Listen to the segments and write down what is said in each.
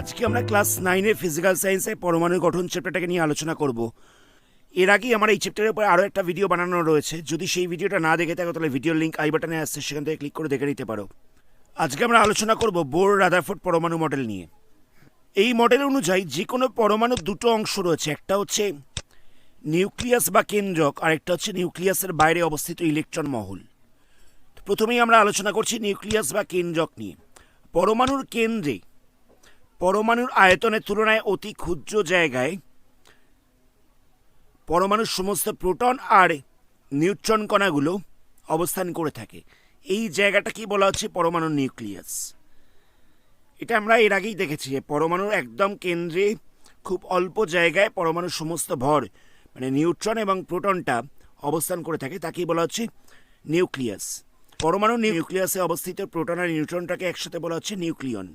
আজকে আমরা class 9-এর physical সায়েন্সে পরমাণুর গঠন চ্যাপ্টারটাকে নিয়ে আলোচনা করব। এর আগেই আমার এই চ্যাপ্টারের উপর আরও একটা ভিডিও বানানো রয়েছে। যদি সেই ভিডিওটা না দেখে থাকো তাহলে ভিডিওর লিঙ্ক আই বাটনে আসছে, সেখান থেকে ক্লিক করে দেখে নিতে পারো। আজকে আমরা আলোচনা করব বোর রাদারফোর্ড পরমাণু মডেল নিয়ে। এই মডেল অনুযায়ী যে কোনো পরমাণুর দুটো অংশ রয়েছে, একটা হচ্ছে নিউক্লিয়াস বা কেন্দ্রক, আর একটা হচ্ছে নিউক্লিয়াসের বাইরে অবস্থিত ইলেকট্রন মহল। প্রথমেই আমরা আলোচনা করছি নিউক্লিয়াস বা কেন্দ্রক নিয়ে। পরমাণুর কেন্দ্রে পরমাণুর আয়তনের তুলনায় অতি ক্ষুদ্র জায়গায় পরমাণুর সমস্ত প্রোটন আর নিউট্রন কণাগুলো অবস্থান করে থাকে। এই জায়গাটাকে বলা হচ্ছে পরমাণুর নিউক্লিয়াস। এটা আমরা এর আগেই দেখেছি যে পরমাণুর একদম কেন্দ্রে খুব অল্প জায়গায় পরমাণুর সমস্ত ভর মানে নিউট্রন এবং প্রোটনটা অবস্থান করে থাকে, তাকেই বলা হচ্ছে নিউক্লিয়াস। পরমাণুর নিউক্লিয়াসে অবস্থিত প্রোটন আর নিউট্রনটাকে একসাথে বলা হচ্ছে নিউক্লিয়ন।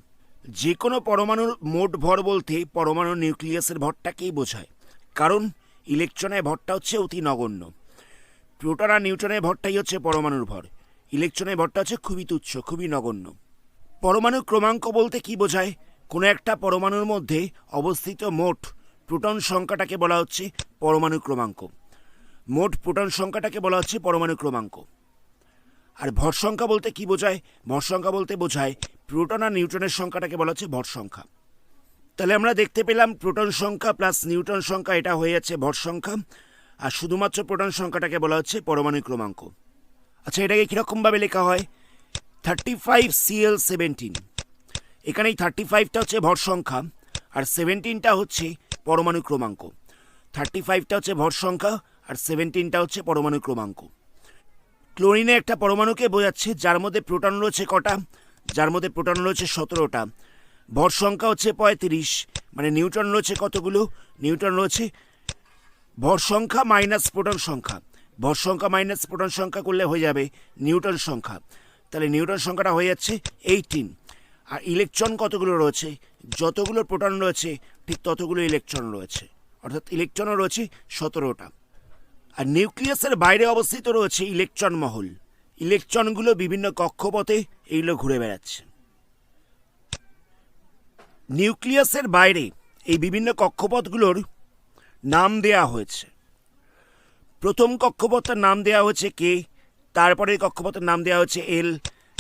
যে কোনো পরমাণুর মোট ভর বলতে পরমাণুর নিউক্লিয়াসের ভরটাকেই বোঝায়, কারণ ইলেকট্রনের ভরটা হচ্ছে অতি নগণ্য। প্রোটন আর নিউট্রনের ভরটাই হচ্ছে পরমাণুর ভর, ইলেকট্রনের ভরটা হচ্ছে খুবই তুচ্ছ, খুবই নগণ্য। পরমাণুর ক্রমাঙ্ক বলতে কি বোঝায়? কোনো একটা পরমাণুর মধ্যে অবস্থিত মোট প্রোটন সংখ্যাটাকে বলা হচ্ছে পরমাণু ক্রমাঙ্ক। মোট প্রোটন সংখ্যাটাকে বলা হচ্ছে পরমাণু ক্রমাঙ্ক। আর ভর সংখ্যা বলতে কি বোঝায়? ভর সংখ্যা বলতে বোঝায় প্রোটন আর নিউট্রনের সংখ্যাটাকে বলা হচ্ছে ভর সংখ্যা। তাহলে আমরা দেখতে পেলাম প্রোটন সংখ্যা প্লাস নিউট্রন সংখ্যা, এটা হয়ে যাচ্ছে ভর সংখ্যা, আর শুধুমাত্র প্রোটন সংখ্যাটাকে বলা হচ্ছে পরমাণু ক্রমাঙ্ক। আচ্ছা, এটাকে কীরকমভাবে লেখা হয়? 35Cl17। এখানে এই 35টা হচ্ছে ভর সংখ্যা আর 17টা হচ্ছে পরমাণু ক্রমাঙ্ক। 35টা হচ্ছে ভর সংখ্যা আর 17টা হচ্ছে পরমাণু ক্রমাঙ্ক। ক্লোরিনে একটা পরমাণুকে বোঝাচ্ছে যার মধ্যে প্রোটন রয়েছে কটা? যার মধ্যে প্রোটন রয়েছে 17টা। ভর সংখ্যা হচ্ছে 35, মানে নিউট্রন রয়েছে কতগুলো? নিউট্রন রয়েছে ভর সংখ্যা মাইনাস প্রোটন সংখ্যা। ভর সংখ্যা মাইনাস প্রোটন সংখ্যা করলে হয়ে যাবে নিউট্রন সংখ্যা। তাহলে নিউট্রন সংখ্যাটা হয়ে যাচ্ছে 18। আর ইলেকট্রন কতগুলো রয়েছে? যতগুলো প্রোটন রয়েছে ঠিক ততগুলো ইলেকট্রন রয়েছে, অর্থাৎ ইলেকট্রনও রয়েছে 17টা। আর নিউক্লিয়াসের বাইরে অবস্থিত রয়েছে ইলেকট্রন মহল। ইলেকট্রনগুলো বিভিন্ন কক্ষপথে এইগুলো ঘুরে বেড়াচ্ছে। নিউক্লিয়াসের বাইরে এই বিভিন্ন কক্ষপথগুলোর নাম দেয়া হয়েছে। প্রথম কক্ষপথটার নাম দেওয়া হয়েছে কে, তারপরে কক্ষপথের নাম দেওয়া হচ্ছে এল,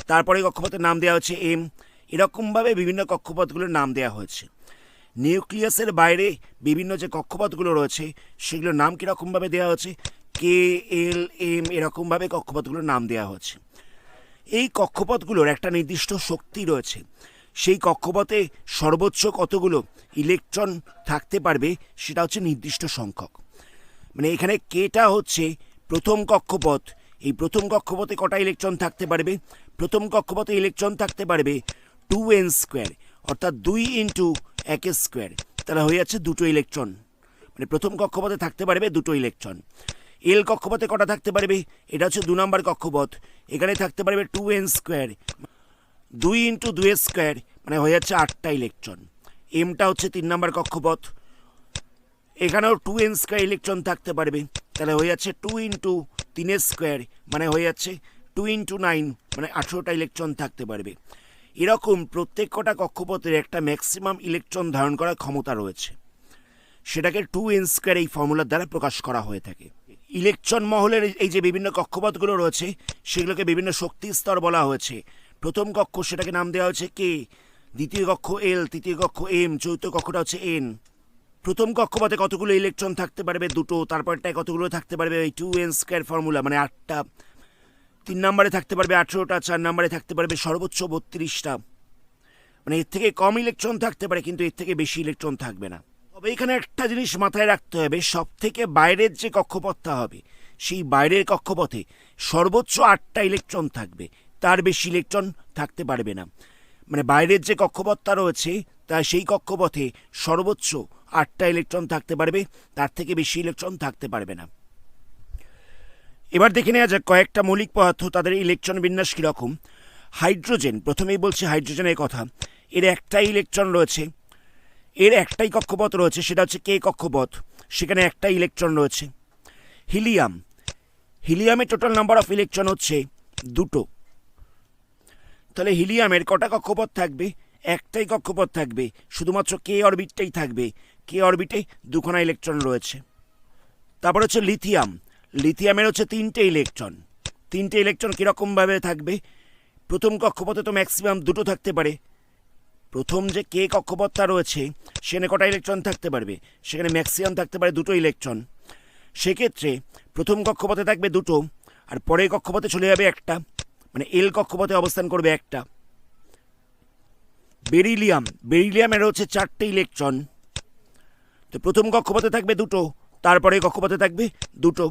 তারপরে কক্ষপথের নাম দেওয়া হচ্ছে এম। এরকমভাবে বিভিন্ন কক্ষপথগুলোর নাম দেওয়া হয়েছে। নিউক্লিয়াসের বাইরে বিভিন্ন যে কক্ষপথগুলো রয়েছে সেগুলোর নাম কীরকমভাবে দেওয়া হচ্ছে? কে, এল, এম, এরকমভাবে কক্ষপথগুলোর নাম দেওয়া হচ্ছে। এই কক্ষপথগুলোর একটা নির্দিষ্ট শক্তি রয়েছে। সেই কক্ষপথে সর্বোচ্চ কতগুলো ইলেকট্রন থাকতে পারবে সেটা হচ্ছে নির্দিষ্ট সংখ্যক। মানে এখানে কেটা হচ্ছে প্রথম কক্ষপথ। এই প্রথম কক্ষপথে কটা ইলেকট্রন থাকতে পারবে? প্রথম কক্ষপথে ইলেকট্রন থাকতে পারবে 2n², অর্থাৎ 2 × 1²। তাহলে হয়ে যাচ্ছে দুটো ইলেকট্রন, মানে প্রথম কক্ষপথে থাকতে পারবে দুটো ইলেকট্রন। এল কক্ষপথে কটা থাকতে পারবে? এটা হচ্ছে 2 নম্বর কক্ষপথ, এখানে থাকতে পারবে 2n², 2 × 2² মানে হয়ে যাচ্ছে 8টা ইলেকট্রন। এমটা হচ্ছে 3 নম্বর কক্ষপথ, এখানেও 2n² ইলেকট্রন থাকতে পারবে, তাহলে হয়ে যাচ্ছে 2 × 3² মানে হয়ে যাচ্ছে 2 × 9 মানে 18টা ইলেকট্রন থাকতে পারবে। এরকম প্রত্যেক কটা কক্ষপথের একটা ম্যাক্সিমাম ইলেকট্রন ধারণ করার ক্ষমতা রয়েছে, সেটাকে 2n² এই ফর্মুলার দ্বারা প্রকাশ করা হয়ে থাকে। ইলেকট্রন মহলের এই যে বিভিন্ন কক্ষপথগুলো রয়েছে সেগুলোকে বিভিন্ন শক্তি স্তর বলা হয়েছে। প্রথম কক্ষ সেটাকে নাম দেওয়া হয়েছে কে, দ্বিতীয় কক্ষ এল, তৃতীয় কক্ষ এম, চতুর্থ কক্ষটা হচ্ছে এন। প্রথম কক্ষপথে কতগুলো ইলেকট্রন থাকতে পারবে? দুটো। তারপরটায় কতগুলো থাকতে পারবে? এই 2n² ফর্মুলা মানে 8টা। 3 নম্বরে থাকতে পারবে 18টা, 4 নম্বরে থাকতে পারবে সর্বোচ্চ 32টা। মানে এর থেকে কম ইলেকট্রন থাকতে পারে কিন্তু এর থেকে বেশি ইলেকট্রন থাকবে না। তবে এখানে একটা জিনিস মাথায় রাখতে হবে, সব থেকে বাইরের যে কক্ষপথটা হবে সেই বাইরের কক্ষপথে সর্বোচ্চ 8টা ইলেকট্রন থাকবে, তার বেশি ইলেকট্রন থাকতে পারবে না। মানে বাইরের যে কক্ষপথটা রয়েছে তা সেই কক্ষপথে সর্বোচ্চ 8টা ইলেকট্রন থাকতে পারবে, তার থেকে বেশি ইলেকট্রন থাকতে পারবে না। এবার দেখে নেওয়া যাক কয়েকটা মৌলিক পদার্থ, তাদের ইলেকট্রন বিন্যাস কীরকম। হাইড্রোজেন, প্রথমেই বলছি হাইড্রোজেনের কথা। এর একটাই ইলেকট্রন রয়েছে, এর একটাই কক্ষপথ রয়েছে, সেটা হচ্ছে কে কক্ষপথ, সেখানে একটাই ইলেকট্রন রয়েছে। হিলিয়াম, হিলিয়ামের টোটাল নাম্বার অফ ইলেকট্রন হচ্ছে 2টো। তাহলে হিলিয়ামের কটা কক্ষপথ থাকবে? একটাই কক্ষপথ থাকবে, শুধুমাত্র কে অরবিটটাই থাকবে। কে অরবিটে দুখানা ইলেকট্রন রয়েছে। তারপর হচ্ছে লিথিয়াম। লিথিয়ামের হচ্ছে তিনটে ইলেকট্রন। তিনটে ইলেকট্রন কীরকমভাবে থাকবে? প্রথম কক্ষপথে তো ম্যাক্সিমাম দুটো থাকতে পারে। প্রথম যে কে কক্ষপথটা রয়েছে সেখানে কটা ইলেকট্রন থাকতে পারবে? সেখানে ম্যাক্সিমাম থাকতে পারে দুটো ইলেকট্রন। সেক্ষেত্রে প্রথম কক্ষপথে থাকবে দুটো, আর পরের কক্ষপথে চলে যাবে একটা, মানে এল কক্ষপথে অবস্থান করবে একটা। বেরিলিয়াম। বেরিলিয়ামের হচ্ছে চারটে ইলেকট্রন। তো প্রথম কক্ষপথে থাকবে দুটো, তারপরে কক্ষপথে থাকবে দুটো।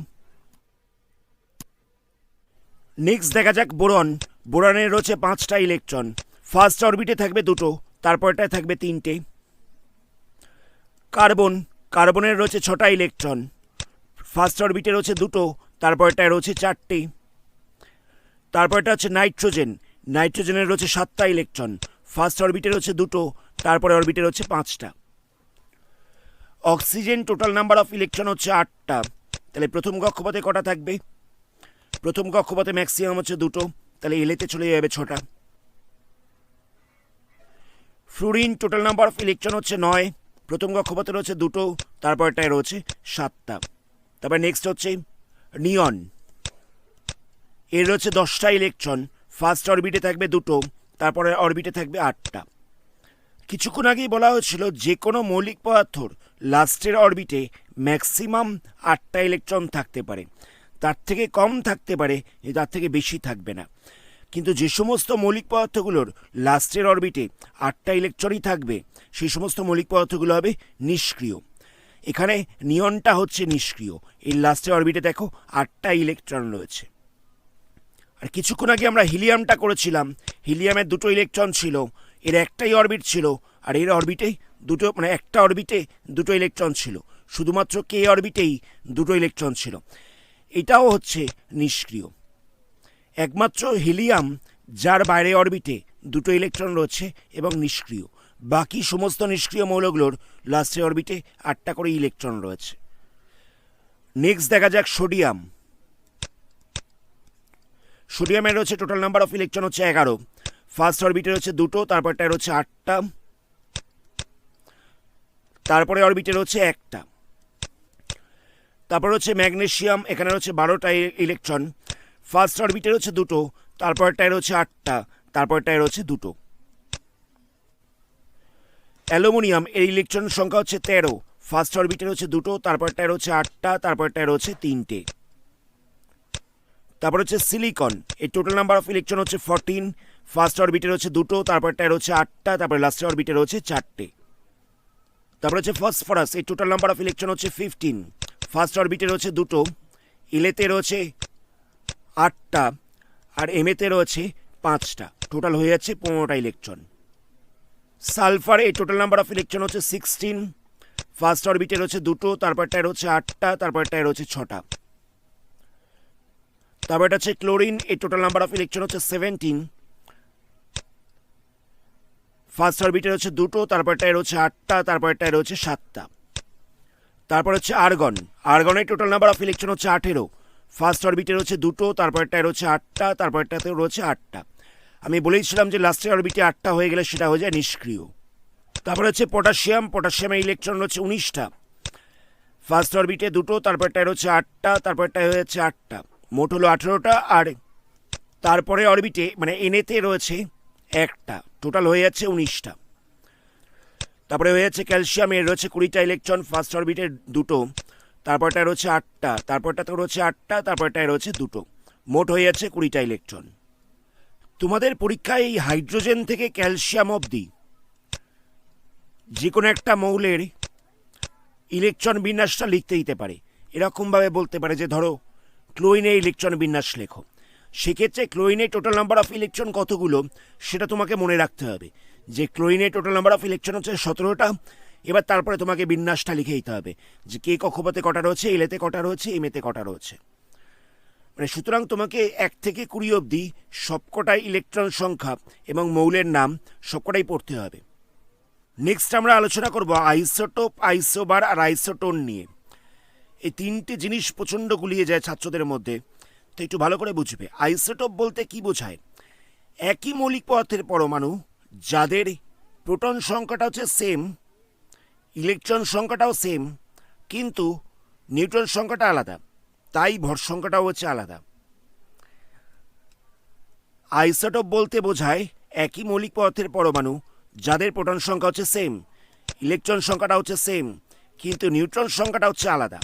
নেক্সট দেখা যাক বোরন। বোরনের রয়েছে পাঁচটা ইলেকট্রন। ফার্স্ট অরবিটে থাকবে দুটো, তারপরটায় থাকবে তিনটে। কার্বন। কার্বনের রয়েছে ছটা ইলেকট্রন। ফার্স্ট অরবিটে রয়েছে দুটো, তারপরটায় রয়েছে চারটে। তারপরটা হচ্ছে নাইট্রোজেন। নাইট্রোজেনের রয়েছে সাতটা ইলেকট্রন। ফার্স্ট অরবিটে রয়েছে দুটো, তারপরে অরবিটে রয়েছে পাঁচটা। Oxygen total number of electron হচ্ছে আটটা। তাহলে প্রথম কক্ষপথে কটা থাকবে? প্রথম কক্ষপথে ম্যাক্সিমাম হচ্ছে দুটো, তাহলে এলেতে চলে যাবে ছটা। Fluorine total number of electron হচ্ছে 9। প্রথম কক্ষপথে রয়েছে দুটো, তারপরটায় রয়েছে সাতটা। তারপর নেক্সট হচ্ছে নিয়ন। এর রয়েছে 10টা ইলেকট্রন। ফার্স্ট অরবিটে থাকবে দুটো, তারপরে অরবিটে থাকবে আটটা। কিছুক্ষণ আগেই বলা হয়েছিল যে কোনো মৌলিক পদার্থর লাস্টের অরবিটে ম্যাক্সিমাম 8টা ইলেকট্রন থাকতে পারে, তার থেকে কম থাকতে পারে, তার থেকে বেশি থাকবে না। কিন্তু যে সমস্ত মৌলিক পদার্থগুলোর লাস্টের অরবিটে 8টা ইলেকট্রনই থাকবে সেই সমস্ত মৌলিক পদার্থগুলো হবে নিষ্ক্রিয়। এখানে নিয়নটা হচ্ছে নিষ্ক্রিয়। এর লাস্টের অরবিটে দেখো 8টা ইলেকট্রন রয়েছে। আর কিছুক্ষণ আগে আমরা হিলিয়ামটা করেছিলাম। হিলিয়ামের দুটো ইলেকট্রন ছিল, এর একটাই অরবিট ছিল, আর এর অরবিটেই দুটো, মানে একটা অরবিটে দুটো ইলেকট্রন ছিল। শুধুমাত্র কে অরবিটেই দুটো ইলেকট্রন ছিল। এটাও হচ্ছে নিষ্ক্রিয়। একমাত্র হিলিয়াম যার বাইরে অরবিটে দুটো ইলেকট্রন রয়েছে এবং নিষ্ক্রিয়। বাকি সমস্ত নিষ্ক্রিয় মৌলগুলোর লাস্টের অরবিটে 8টা করে ইলেকট্রন রয়েছে। নেক্সট দেখা যাক সোডিয়াম। সোডিয়ামের রয়েছে টোটাল নাম্বার অফ ইলেকট্রন হচ্ছে 11। ফার্স্ট অরবিটে রয়েছে দুটো, তারপরটায় রয়েছে 8টা, তারপরে অরবিটে রয়েছে একটা। তারপর হচ্ছে ম্যাগনেসিয়াম। এখানে রয়েছে 12টা ইলেকট্রন। ফার্স্ট অরবিটে রয়েছে দুটো, তারপরটায় রয়েছে 8টা, তারপরটায় রয়েছে দুটো। অ্যালুমিনিয়াম। এর ইলেকট্রন সংখ্যা হচ্ছে 13। ফার্স্ট অরবিটে রয়েছে দুটো, তারপরটায় রয়েছে 8টা, তারপরটায় রয়েছে তিনটে। তারপর হচ্ছে সিলিকন। এর টোটাল নাম্বার অফ ইলেকট্রন হচ্ছে 14। ফার্স্ট অরবিটে রয়েছে দুটো, তারপরটায় রয়েছে 8টা, তারপরে লাস্টের অরবিটে রয়েছে চারটে। তারপর হচ্ছে ফসফরাস। এর টোটাল নাম্বার অফ ইলেকট্রন হচ্ছে 15। ফার্স্ট অরবিটে রয়েছে দুটো, এলেতে রয়েছে 8টা, আর এমেতে রয়েছে 5টা। টোটাল হয়ে যাচ্ছে 15টা ইলেকট্রন। সালফার। এর টোটাল নাম্বার অফ ইলেকট্রন হচ্ছে 16। ফার্স্ট অরবিটে রয়েছে দুটো, তারপরটায় রয়েছে 8টা, তারপরটায় রয়েছে 6টা। তারপর এটা হচ্ছে ক্লোরিন। এর টোটাল নাম্বার অফ ইলেকট্রন হচ্ছে 17। ফার্স্ট অরবিটে রয়েছে দুটো, তারপরটায় রয়েছে 8টা, তারপরটায় রয়েছে 7টা। তারপর হচ্ছে আর্গন। আর্গনের টোটাল নাম্বার অফ ইলেকট্রন হচ্ছে 18। ফার্স্ট অরবিটে রয়েছে দুটো, তারপরটায় রয়েছে 8টা, তারপরটাতেও রয়েছে 8টা। আমি বলেইছিলাম যে লাস্টের অরবিটে 8টা হয়ে গেলে সেটা হয়ে যায় নিষ্ক্রিয়। তারপর হচ্ছে পটাশিয়াম। পটাশিয়ামের ইলেকট্রন রয়েছে 19টা। ফার্স্ট অরবিটে দুটো, তারপরটায় রয়েছে 8টা, তারপরটায় হয়েছে 8টা। মোট হলো 18টা। আর তারপরে অরবিটে মানে এনেতে রয়েছে একটা। টোটাল হয়ে যাচ্ছে 19টা। তারপরে হয়ে যাচ্ছে ক্যালসিয়াম। এর রয়েছে 20টা ইলেকট্রন। ফার্স্ট অরবিটে দুটো, তারপরটায় রয়েছে 8টা, তারপরটাতে রয়েছে 8টা, তারপরটায় রয়েছে দুটো। মোট হয়ে যাচ্ছে 20টা ইলেকট্রন। তোমাদের পরীক্ষায় এই হাইড্রোজেন থেকে ক্যালসিয়াম অবধি যে কোনো একটা মৌলের ইলেকট্রন বিন্যাসটা লিখতে দিতে পারে। এরকমভাবে বলতে পারে যে ধরো ক্লোরিনের ইলেকট্রন বিন্যাস লেখো। সেক্ষেত্রে ক্লোরিনের টোটাল নাম্বার অফ ইলেকট্রন কতগুলো সেটা তোমাকে মনে রাখতে হবে, যে ক্লোরিনের টোটাল নাম্বার অফ ইলেকট্রন হচ্ছে 17টা। এবার তারপরে তোমাকে বিন্যাসটা লিখে দিতে হবে যে কে কক্ষপথে কটা রয়েছে, এলেতে কটা রয়েছে, এমেতে কটা রয়েছে। মানে সুতরাং তোমাকে 1 থেকে 20 অবধি সবকটাই ইলেকট্রন সংখ্যা এবং মৌলের নাম সবকটাই পড়তে হবে। নেক্সট আমরা আলোচনা করব আইসোটোপ, আইসোবার আর আইসোটোন নিয়ে। এই তিনটে জিনিস প্রচণ্ড গুলিয়ে যায় ছাত্রদের মধ্যে, তো একটু ভালো করে বুঝবে। আইসোটোপ বলতে কি বোঝায়? একই মৌলিক পদার্থের পরমাণু যাদের প্রোটন সংখ্যাটা হচ্ছে সেম, ইলেকট্রন সংখ্যাটাও সেম, কিন্তু নিউট্রন সংখ্যাটা আলাদা, তাই ভর সংখ্যাটাও হচ্ছে আলাদা। আইসোটোপ বলতে বোঝায় একই মৌলিক পদার্থের পরমাণু যাদের প্রোটন সংখ্যা হচ্ছে সেম, ইলেকট্রন সংখ্যাটা হচ্ছে সেম, কিন্তু নিউট্রন সংখ্যাটা হচ্ছে আলাদা।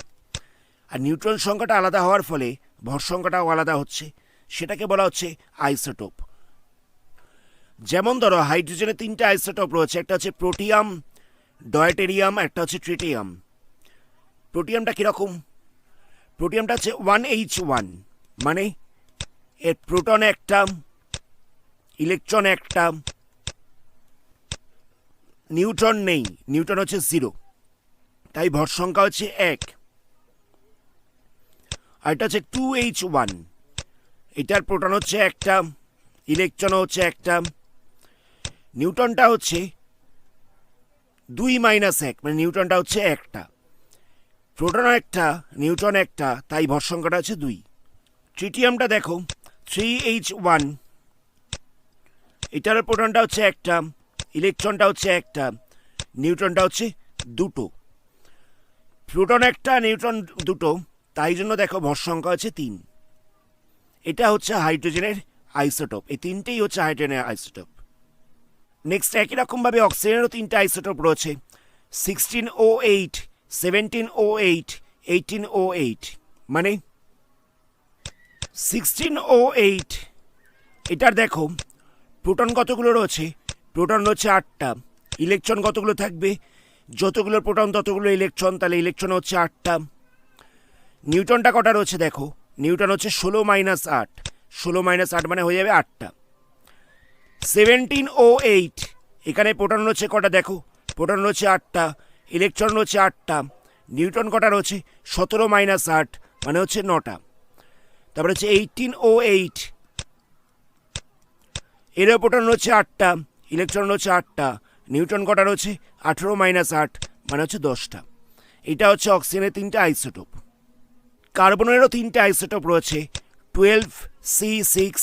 আর নিউট্রন সংখ্যাটা আলাদা হওয়ার ফলে ভর সংখ্যাটাও আলাদা হচ্ছে, সেটাকে বলা হচ্ছে আইসোটোপ। যেমন ধরো হাইড্রোজেনের 3টে আইসোটোপ রয়েছে, একটা হচ্ছে প্রোটিয়াম, ডয়টেরিয়াম, একটা হচ্ছে ট্রিটিয়াম। প্রোটিয়ামটা কীরকম? প্রোটিয়ামটা হচ্ছে 1H1, মানে এর প্রোটন একটা, ইলেকট্রন একটা, নিউট্রন নেই, নিউট্রন হচ্ছে 0, তাই ভর সংখ্যা হচ্ছে 1। আর এটা হচ্ছে 2H1, এটার প্রোটন হচ্ছে একটা, ইলেকট্রন হচ্ছে একটা, নিউট্রনটা হচ্ছে 2-1, মানে নিউট্রনটা হচ্ছে একটা, প্রোটন একটা, নিউট্রন একটা, তাই ভর সংখ্যাটা হচ্ছে 2। ট্রিটিয়ামটা দেখো 3H1, এটার প্রোটনটা হচ্ছে একটা, ইলেকট্রনটা হচ্ছে একটা, নিউট্রনটা হচ্ছে 2, প্রোটন একটা, নিউট্রন 2, তাই জন্য দেখো ভর সংখ্যা হচ্ছে 3। এটা হচ্ছে হাইড্রোজেনের আইসোটোপ, এই 3টেই হচ্ছে হাইড্রোজেনের আইসোটোপ। নেক্সট একই রকমভাবে অক্সিজেনেরও 3টে আইসোটোপ রয়েছে, 16O8, 17O8, 18O8। মানে 16O8 এটার দেখো প্রোটন কতগুলো রয়েছে? প্রোটন রয়েছে 8টা, ইলেকট্রন কতগুলো থাকবে? যতগুলো প্রোটন ততগুলো ইলেকট্রন, তাহলে ইলেকট্রন হচ্ছে 8টা। নিউট্রনটা কটা রয়েছে দেখো, নিউট্রন হচ্ছে 16-8, 16-8 মানে হয়ে যাবে 8টা। 17O8 এখানে প্রোটন রয়েছে কটা দেখো, প্রোটন রয়েছে 8টা, ইলেকট্রন রয়েছে 8টা, নিউট্রন কটা রয়েছে 17-8 মানে হচ্ছে 9টা। তারপরে হচ্ছে 18O8, এরও প্রোটন রয়েছে 8টা, ইলেকট্রন রয়েছে 8টা, নিউট্রন কটা রয়েছে 18-8 মানে হচ্ছে 10টা। এটা হচ্ছে অক্সিজেনের 3টে আইসোটোপ। কার্বনেরও 3টে আইসোটোপ রয়েছে, 12C6।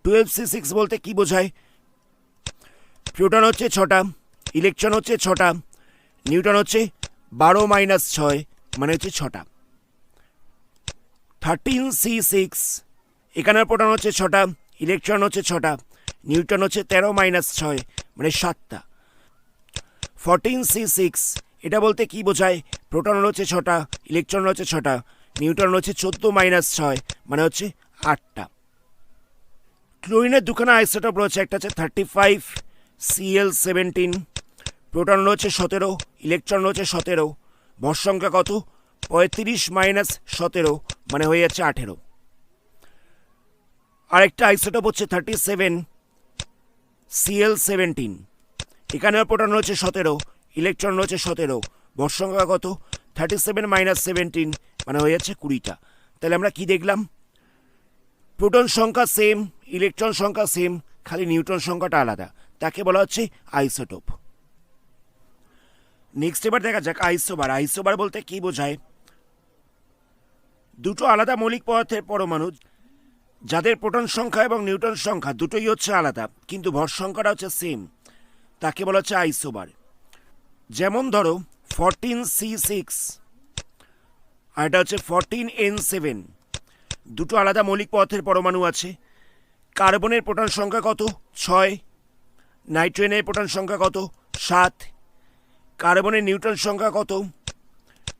12C6 বলতে কি বোঝায়? প্রোটন হচ্ছে 6টা, ইলেকট্রন হচ্ছে 6টা, নিউট্রন হচ্ছে 12-6 মানে হচ্ছে 6টা। 13C6, এখানের প্রোটন হচ্ছে 6টা, ইলেকট্রন হচ্ছে 6টা, নিউট্রন হচ্ছে 13-6 মানে 7টা। 14C6 এটা বলতে কি বোঝায়? প্রোটন হচ্ছে 6টা, ইলেকট্রন হচ্ছে 6টা, নিউট্রন হচ্ছে 14-6 মানে হচ্ছে 8টা। ক্লোরিনের 2খানা আইসোটোপ রয়েছে, একটা হচ্ছে 35Cl17, প্রোটন রয়েছে 17, ইলেকট্রন রয়েছে 17, ভর সংখ্যা কত? 35-17 মানে হয়ে যাচ্ছে 18। আরেকটা আইসোটোপ হচ্ছে 37Cl17, এখানেও প্রোটন রয়েছে 17, ইলেকট্রন রয়েছে 17, ভর সংখ্যা কত? 37-17 মানে হয়ে যাচ্ছে 20টা। তাহলে আমরা কি দেখলাম? প্রোটন সংখ্যা সেম, ইলেকট্রন সংখ্যা সেম, খালি নিউট্রন সংখ্যাটা আলাদা, তাকে বলা হচ্ছে আইসোটোপ। নেক্সট এবার দেখা যাক আইসোবার। আইসোবার বলতে কি বোঝায়? দুটো আলাদা মৌলিক পদার্থের পরমাণু যাদের প্রোটন সংখ্যা এবং নিউট্রন সংখ্যা দুটোই হচ্ছে আলাদা, কিন্তু ভর সংখ্যাটা হচ্ছে সেম, তাকে বলা হচ্ছে আইসোবার। যেমন ধরো 14C6 আর এটা হচ্ছে 14N7, দুটো আলাদা মৌলিক পদার্থের পরমাণু আছে। কার্বনের প্রোটন সংখ্যা কত? 6, নাইট্রোজেনের প্রোটন সংখ্যা কত? 7, কার্বনের নিউট্রন সংখ্যা কত?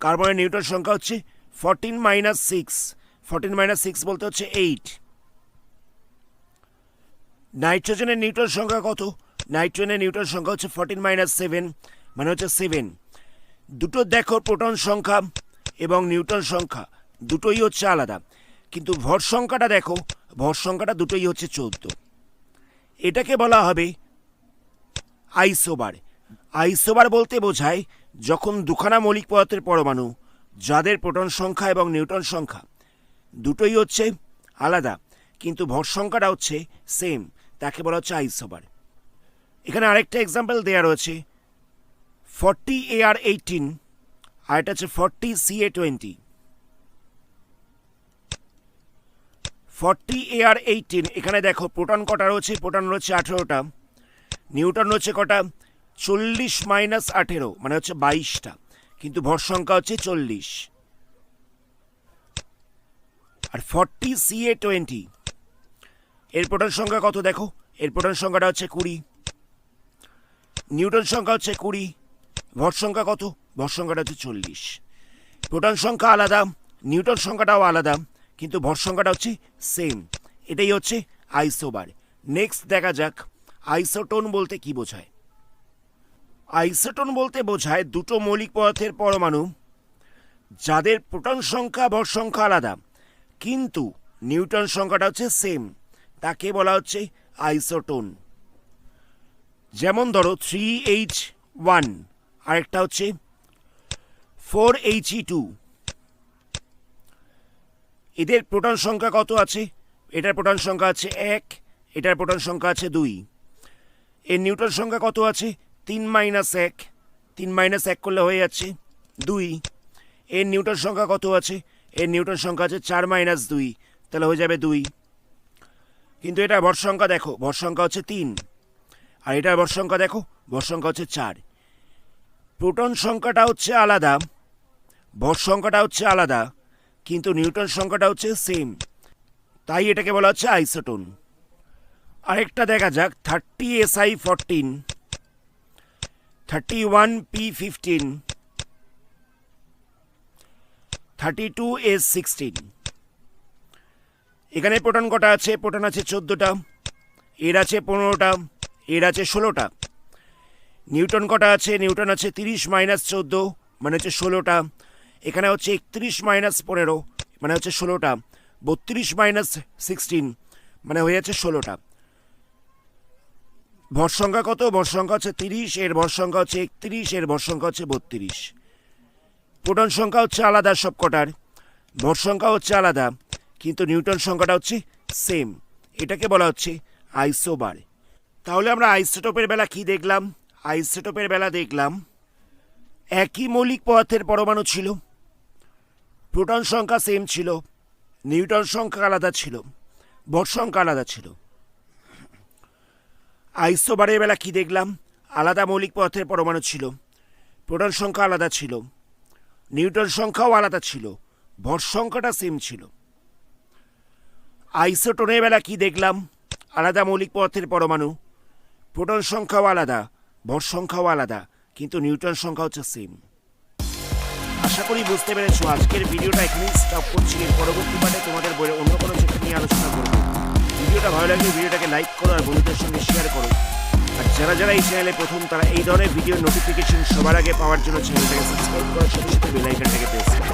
কার্বনের নিউট্রন সংখ্যা হচ্ছে 14-6, 14-6 বলতে হচ্ছে 8। নাইট্রোজেনের নিউট্রন সংখ্যা কত? নাইট্রোজেনের নিউট্রন সংখ্যা হচ্ছে 14-7 মানে হচ্ছে 7। দুটো দেখো প্রোটন সংখ্যা এবং নিউট্রন সংখ্যা দুটোই হচ্ছে আলাদা, কিন্তু ভর সংখ্যাটা দেখো, ভর সংখ্যাটা দুটোই হচ্ছে 14। এটাকে বলা হবে আইসোবার। আইসোবার বলতে বোঝায় যখন দুখানা মৌলিক পদার্থের পরমাণু যাদের প্রোটন সংখ্যা এবং নিউট্রন সংখ্যা দুটোই হচ্ছে আলাদা, কিন্তু ভর সংখ্যাটা হচ্ছে সেম, তাকে বলা হচ্ছে আইসোবার। এখানে আরেকটা এক্সাম্পল দেওয়া রয়েছে, 40Ar18 আর এটা হচ্ছে 40Ca20। 40Ar18 এখানে দেখো প্রোটন কটা রয়েছে? প্রোটন রয়েছে 18টা, নিউটন হচ্ছে কটা? 40 মাইনাস 18 মানে হচ্ছে 22টা, কিন্তু ভর সংখ্যা হচ্ছে 40। আর 40 CA 20, এর প্রোটন সংখ্যা কত দেখো? এর প্রোটন সংখ্যাটা হচ্ছে 20। নিউটন সংখ্যা হচ্ছে 20, ভর সংখ্যা কত? ভর সংখ্যাটা হচ্ছে 40। প্রোটন সংখ্যা আলাদা, নিউটন সংখ্যাটাও আলাদা, কিন্তু ভর সংখ্যাটা হচ্ছে সেম। এটাই হচ্ছে আইসোবার। নেক্সট দেখা যাক আইসোটোন বলতে কি বোঝায়। আইসোটোন বলতে বোঝায় দুটো মৌলিক পদার্থের পরমাণু যাদের প্রোটন সংখ্যা ভর সংখ্যা আলাদা, কিন্তু নিউটন সংখ্যাটা হচ্ছে সেম, তাকে বলা হচ্ছে আইসোটোন। যেমন ধরো 3H1 আরেকটা হচ্ছে 4He2, এদের প্রোটন সংখ্যা কত আছে? এটার প্রোটন সংখ্যা আছে 1, এটার প্রোটন সংখ্যা আছে 2। এর নিউটন সংখ্যা কত আছে? 3 মাইনাস 1, 3 মাইনাস 1 করলে হয়ে যাচ্ছে 2। এর নিউটন সংখ্যা কত আছে? এর নিউটন সংখ্যা আছে 4 মাইনাস 2, তাহলে হয়ে যাবে 2। কিন্তু এটা ভর সংখ্যা দেখো, ভর সংখ্যা হচ্ছে 3, আর এটার ভর সংখ্যা দেখো, ভর সংখ্যা হচ্ছে 4। প্রোটন সংখ্যাটা হচ্ছে আলাদা, ভর সংখ্যাটা হচ্ছে আলাদা, কিন্তু নিউটন সংখ্যাটা হচ্ছে সেম, তাই এটাকে বলা হচ্ছে আইসোটোন। আরেকটা দেখা যাক 30Si14, 31P15, 32S16। এখানে প্রোটন কটা আছে? প্রোটন আছে 14টা, এর আছে 15টা, এর আছে 16টা। নিউটন কটা আছে? নিউটন আছে 30 মাইনাস 14 মানে হচ্ছে 16টা। এখানে হচ্ছে 31 মাইনাস 15 মানে হচ্ছে 16টা। 32 মাইনাস 16 মানে হয়ে যাচ্ছে 16টা। ভর সংখ্যা কত? ভর সংখ্যা হচ্ছে 30, এর ভর সংখ্যা হচ্ছে 31, এর ভর সংখ্যা হচ্ছে 32। প্রোটন সংখ্যা হচ্ছে আলাদা সব কটার, ভর সংখ্যা হচ্ছে আলাদা, কিন্তু নিউটন সংখ্যাটা হচ্ছে সেম, এটাকে বলা হচ্ছে আইসোবার। তাহলে আমরা আইসোটোপের বেলা কি দেখলাম? আইসোটোপের বেলা দেখলাম একই মৌলিক পদার্থের পরমাণু ছিল, প্রোটন সংখ্যা সেম ছিল, নিউটন সংখ্যা আলাদা ছিল, ভর সংখ্যা আলাদা ছিল। আইসোবারের বেলা কি দেখলাম? আলাদা মৌলিক পদার্থের পরমাণু ছিল, প্রোটন সংখ্যা আলাদা ছিল, নিউটন সংখ্যাও আলাদা ছিল, ভর সংখ্যাটা সেম ছিল। আইসোটোনের বেলা কি দেখলাম? আলাদা মৌলিক পদার্থের পরমাণু, প্রোটন সংখ্যাও আলাদা, ভর সংখ্যাও আলাদা, কিন্তু নিউটন সংখ্যা হচ্ছে সেম। আশা করি বুঝতে পেরেছো। আজকের ভিডিওটা এখানেই স্টপ করছি, এর পরবর্তী পার্টে তোমাদের বইয়ের অন্য কোনো চ্যাপ্টার নিয়ে আলোচনা করবো। ভিডিওটা ভালো লাগলে ভিডিওটাকে লাইক করো আর বন্ধুদের সঙ্গে শেয়ার করো। আর যারা যারা এই চ্যানেলে প্রথম, তারা এই ধরনের ভিডিও নোটিফিকেশন সবার আগে পাওয়ার জন্য চ্যানেলটাকে সাবস্ক্রাইব করার সাথে সাথে বেল আইকনটাকে প্রেস করো।